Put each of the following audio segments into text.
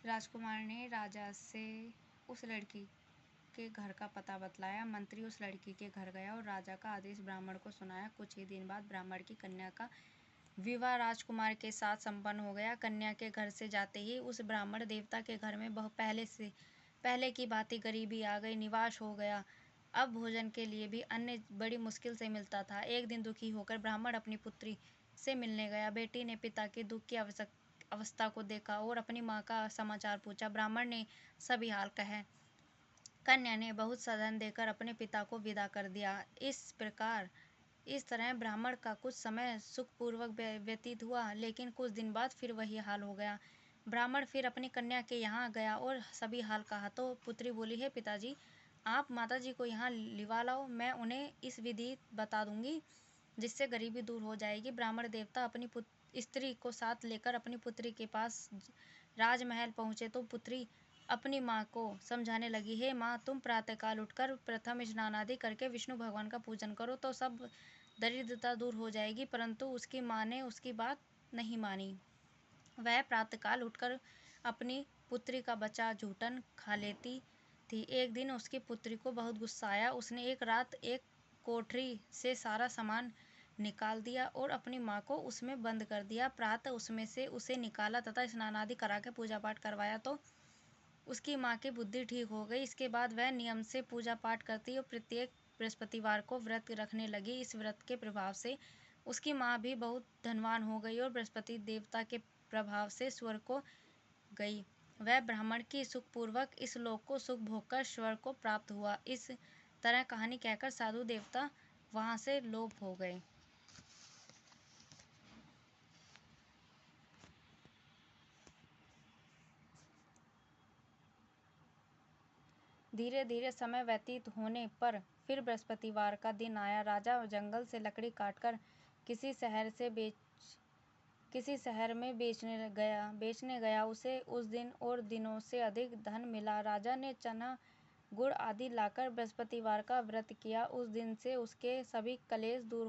राजकुमार ने राजा से उस लड़की के घर का पता बतलाया। मंत्री उस लड़की के घर गया और राजा का आदेश ब्राह्मण को सुनाया। कुछ ही दिन बाद ब्राह्मण की कन्या का विवाह राजकुमार के साथ संपन्न हो गया। कन्या के घर से जाते ही उस ब्राह्मण देवता के घर में बहुत पहले की भांति गरीबी आ गई, निवास हो गया। अब भोजन के लिए भी अन्न बड़ी मुश्किल से मिलता था। एक दिन दुखी होकर ब्राह्मण अपनी पुत्री से मिलने गया। बेटी ने पिता के दुख की अवस्था को देखा और अपनी माँ का समाचार पूछा। ब्राह्मण ने सभी हाल कहे। कन्या ने बहुत साधन देकर अपने पिता को विदा कर दिया। इस तरह ब्राह्मण का कुछ समय सुखपूर्वक व्यतीत हुआ, लेकिन कुछ दिन बाद फिर वही हाल हो गया। ब्राह्मण फिर अपनी कन्या के यहाँ गया और सभी हाल कहा तो पुत्री बोली, हे पिताजी, आप माताजी को यहाँ लिवा लाओ, मैं उन्हें इस विधि बता दूंगी जिससे गरीबी दूर हो जाएगी। ब्राह्मण देवता अपनी स्त्री को साथ लेकर अपनी पुत्री के पास राजमहल पहुँचे तो पुत्री अपनी माँ को समझाने लगी, हे माँ, तुम प्रातःकाल उठकर प्रथम स्नान आदि करके विष्णु भगवान का पूजन करो तो सब दरिद्रता दूर हो जाएगी। परंतु उसकी माँ ने उसकी बात नहीं मानी। वह प्रातःकाल उठकर अपनी पुत्री का बचा झूठन खा लेती थी। एक दिन उसकी पुत्री को बहुत गुस्सा आया। उसने एक रात एक कोठरी से सारा सामान निकाल दिया और अपनी माँ को उसमें बंद कर दिया। प्रातः उसमें से उसे निकाला तथा स्नान आदि करा के पूजा पाठ करवाया तो उसकी माँ की बुद्धि ठीक हो गई। इसके बाद वह नियम से पूजा पाठ करती और प्रत्येक बृहस्पतिवार को व्रत रखने लगी। इस व्रत के प्रभाव से उसकी माँ भी बहुत धनवान हो गई और बृहस्पति देवता के प्रभाव से स्वर्ग को गई। वह ब्राह्मण की सुखपूर्वक इस लोक को सुख भोगकर स्वर्ग को प्राप्त हुआ। इस तरह कहानी कहकर साधु देवता वहां से लोप हो गए। धीरे धीरे समय व्यतीत होने पर फिर बृहस्पतिवार का दिन आया। राजा जंगल से लकड़ी काटकर किसी शहर में बेचने गया। उसे उस दिन और दिनों से अधिक धन मिला। राजा ने चना गुड़ आदि लाकर बृहस्पतिवार का व्रत किया। उस दिन से उसके सभी क्लेश दूर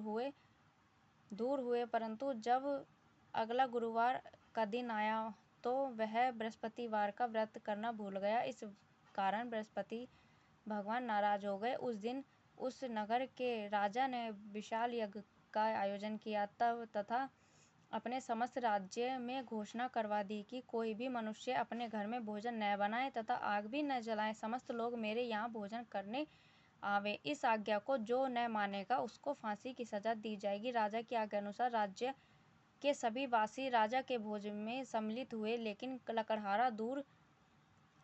हुए। परंतु जब अगला गुरुवार का दिन आया तो वह बृहस्पतिवार का व्रत करना भूल गया। इस कारण बृहस्पति भगवान नाराज हो गए। उस दिन उस नगर के राजा ने विशाल यज्ञ का आयोजन किया तथा अपने समस्त राज्य में घोषणा करवा दी कि कोई भी मनुष्य अपने घर में भोजन न बनाए तथा आग भी न जलाए। समस्त लोग मेरे यहाँ भोजन करने आवे। इस आज्ञा को जो न मानेगा उसको फांसी की सजा दी जाएगी। राजा की आज्ञा अनुसार राज्य के सभी वासी राजा के भोजन में सम्मिलित हुए, लेकिन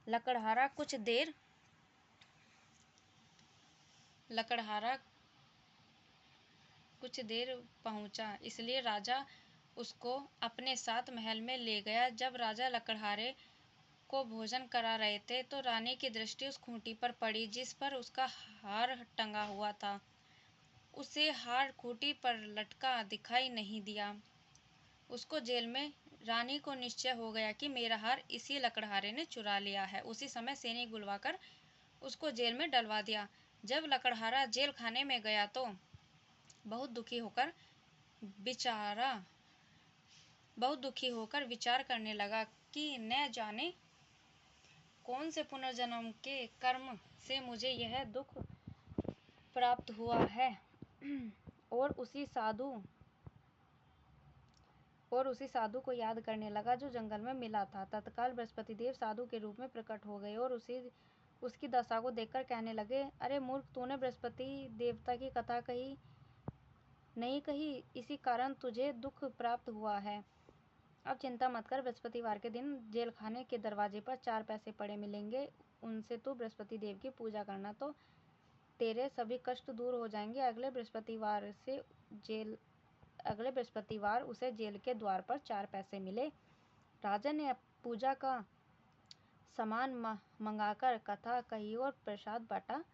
लकड़हारा कुछ देर पहुंचा, इसलिए राजा उसको अपने साथ महल में ले गया। जब राजा लकड़हारे को भोजन करा रहे थे तो रानी की दृष्टि उस खूंटी पर पड़ी जिस पर उसका हार टंगा हुआ था। उसे हार खूंटी पर लटका दिखाई नहीं दिया। उसको जेल में रानी को निश्चय हो गया कि मेरा हार इसी लकड़हारे ने चुरा लिया है। उसी समय सैनिक बुलवाकर उसको जेल में डलवा दिया। जब लकड़हारा जेल खाने में गया तो बहुत दुखी होकर विचार करने लगा कि न जाने कौन से पुनर्जन्म के कर्म से मुझे यह दुख प्राप्त हुआ है। और उसी साधु को याद करने लगा जो जंगल में मिला था। तत्काल बृहस्पति देव साधु के रूप में प्रकट हो गए और उसकी दशा को देखकर कहने लगे, अरे मूर्ख, तूने बृहस्पति देवता की कथा नहीं कही, इसी कारण तुझे दुख प्राप्त हुआ है। अब चिंता मत कर, बृहस्पतिवार के दिन जेल खाने के दरवाजे पर 4 पैसे पड़े मिलेंगे, उनसे तू बृहस्पति देव की पूजा करना तो तेरे सभी कष्ट दूर हो जाएंगे। अगले बृहस्पतिवार उसे जेल के द्वार पर 4 पैसे मिले। राजा ने पूजा का सामान मंगाकर कथा कही और प्रसाद बांटा।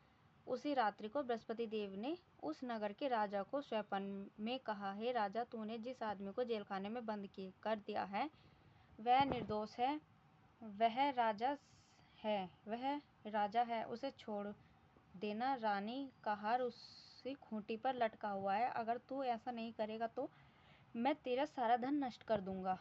उसी रात्रि को बृहस्पति देव ने उस नगर के राजा को स्वप्न में कहा, हे राजा, तूने जिस आदमी को जेल खाने में बंद कर दिया है वह निर्दोष है, वह राजा है, उसे छोड़ देना। रानी का हार उसी खूंटी पर लटका हुआ है। अगर तू ऐसा नहीं करेगा तो मैं तेरा सारा धन नष्ट कर दूंगा।